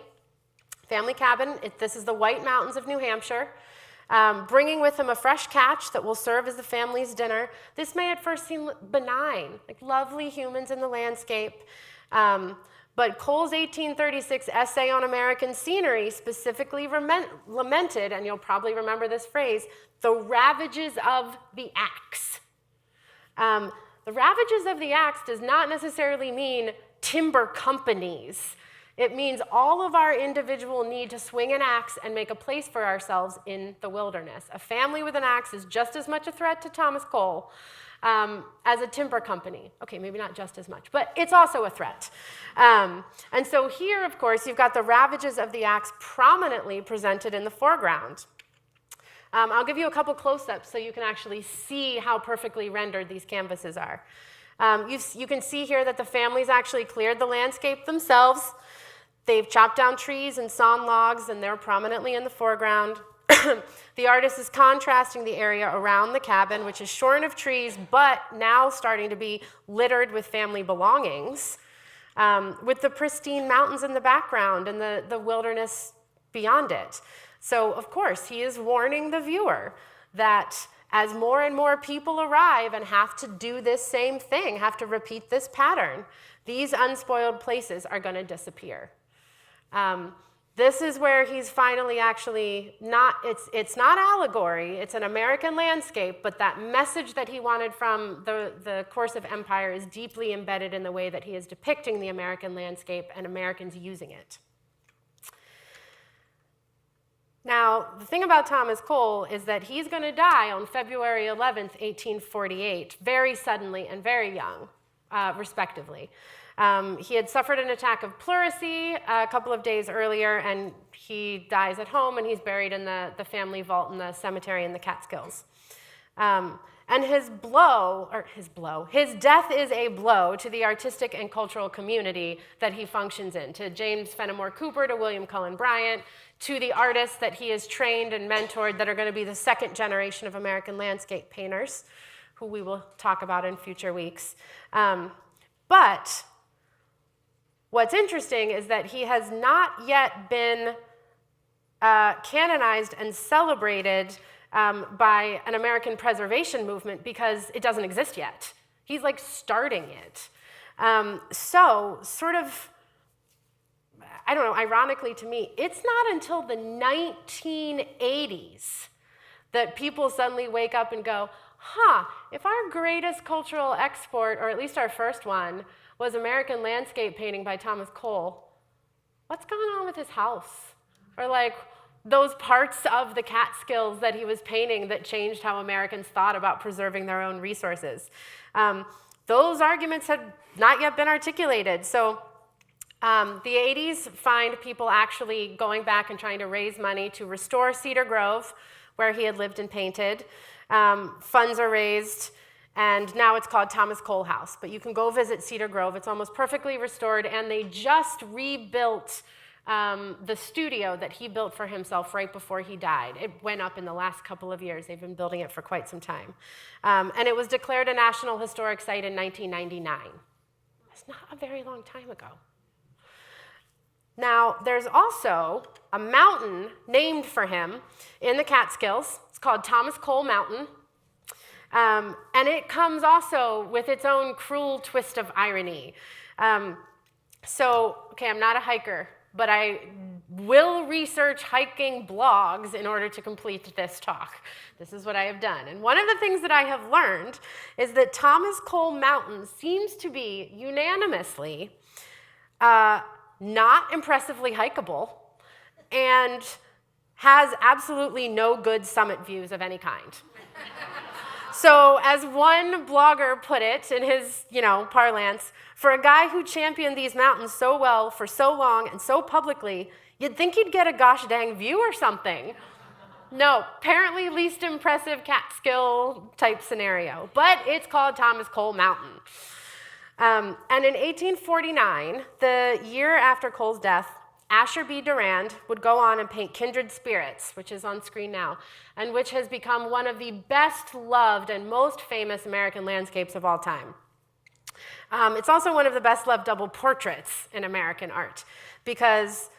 cabin. This is the White Mountains of New Hampshire, bringing with him a fresh catch that will serve as the family's dinner. This may at first seem benign, like lovely humans in the landscape, but Cole's 1836 essay on American scenery specifically lamented, and you'll probably remember this phrase, the ravages of the axe. The ravages of the axe does not necessarily mean timber companies. It means all of our individual need to swing an axe and make a place for ourselves in the wilderness. A family with an axe is just as much a threat to Thomas Cole as a timber company. Okay, maybe not just as much, but it's also a threat. And so here, of course, you've got the ravages of the axe prominently presented in the foreground. I'll give you a couple close-ups so you can actually see how perfectly rendered these canvases are. You can see here that the families actually cleared the landscape themselves. They've chopped down trees and sawn logs, and they're prominently in the foreground. The artist is contrasting the area around the cabin, which is shorn of trees, but now starting to be littered with family belongings, with the pristine mountains in the background and the wilderness beyond it. So, of course, he is warning the viewer that as more and more people arrive and have to do this same thing, have to repeat this pattern, these unspoiled places are going to disappear. This is where he's finally actually not, it's not allegory, it's an American landscape, but that message that he wanted from the course of empire is deeply embedded in the way that he is depicting the American landscape and Americans using it. Now, the thing about Thomas Cole is that he's going to die on February 11th, 1848, very suddenly and very young, respectively. He had suffered an attack of pleurisy a couple of days earlier, and he dies at home, and he's buried in the family vault in the cemetery in the Catskills. And his death is a blow to the artistic and cultural community that he functions in, to James Fenimore Cooper, to William Cullen Bryant, to the artists that he has trained and mentored that are going to be the second generation of American landscape painters, who we will talk about in future weeks. But what's interesting is that he has not yet been canonized and celebrated by an American preservation movement because it doesn't exist yet. He's like starting it. So sort of, I don't know, ironically to me, it's not until the 1980s that people suddenly wake up and go, if our greatest cultural export, or at least our first one, was American landscape painting by Thomas Cole, what's going on with his house? Or like those parts of the Catskills that he was painting that changed how Americans thought about preserving their own resources. those arguments had not yet been articulated. So the 80s find people actually going back and trying to raise money to restore Cedar Grove, where he had lived and painted. Funds are raised, and now it's called Thomas Cole House. But you can go visit Cedar Grove. It's almost perfectly restored, and they just rebuilt the studio that he built for himself right before he died. It went up in the last couple of years. They've been building it for quite some time. And it was declared a National Historic Site in 1999. It's not a very long time ago. Now, there's also a mountain named for him in the Catskills. It's called Thomas Cole Mountain. And it comes also with its own cruel twist of irony. I'm not a hiker, but I will research hiking blogs in order to complete this talk. This is what I have done. And one of the things that I have learned is that Thomas Cole Mountain seems to be unanimously not impressively hikeable and has absolutely no good summit views of any kind. So as one blogger put it in his, parlance, for a guy who championed these mountains so well for so long and so publicly, you'd think he'd get a gosh dang view or something. No, apparently least impressive Catskill type scenario, but it's called Thomas Cole Mountain. And in 1849, the year after Cole's death, Asher B. Durand would go on and paint Kindred Spirits, which is on screen now, and which has become one of the best loved and most famous American landscapes of all time. It's also one of the best loved double portraits in American art, because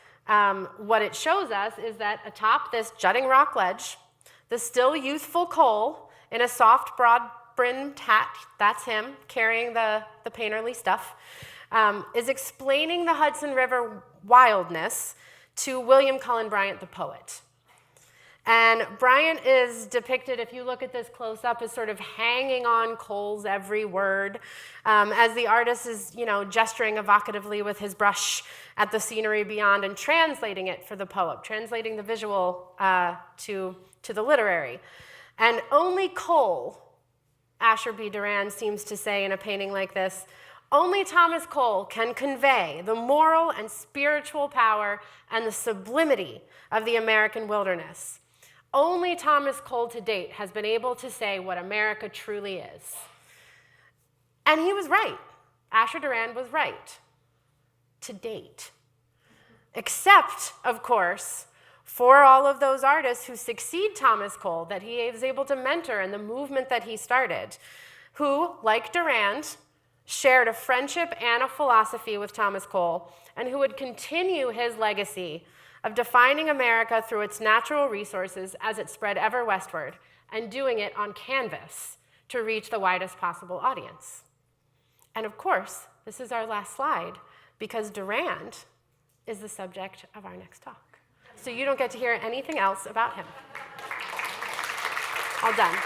what it shows us is that atop this jutting rock ledge, the still youthful Cole in a soft, broad-brimmed hat, that's him carrying the painterly stuff, is explaining the Hudson River wildness to William Cullen Bryant, the poet. And Bryant is depicted, if you look at this close up, as sort of hanging on Cole's every word, as the artist is, gesturing evocatively with his brush at the scenery beyond and translating it for the poet, translating the visual to the literary. And only Cole, Asher B. Durand seems to say in a painting like this, only Thomas Cole can convey the moral and spiritual power and the sublimity of the American wilderness. Only Thomas Cole to date has been able to say what America truly is. And he was right. Asher Durand was right. To date. Except, of course, for all of those artists who succeed Thomas Cole, that he was able to mentor in the movement that he started, who, like Durand, shared a friendship and a philosophy with Thomas Cole, and who would continue his legacy of defining America through its natural resources as it spread ever westward, and doing it on canvas to reach the widest possible audience. And of course, this is our last slide, because Durand is the subject of our next talk. So you don't get to hear anything else about him. All done.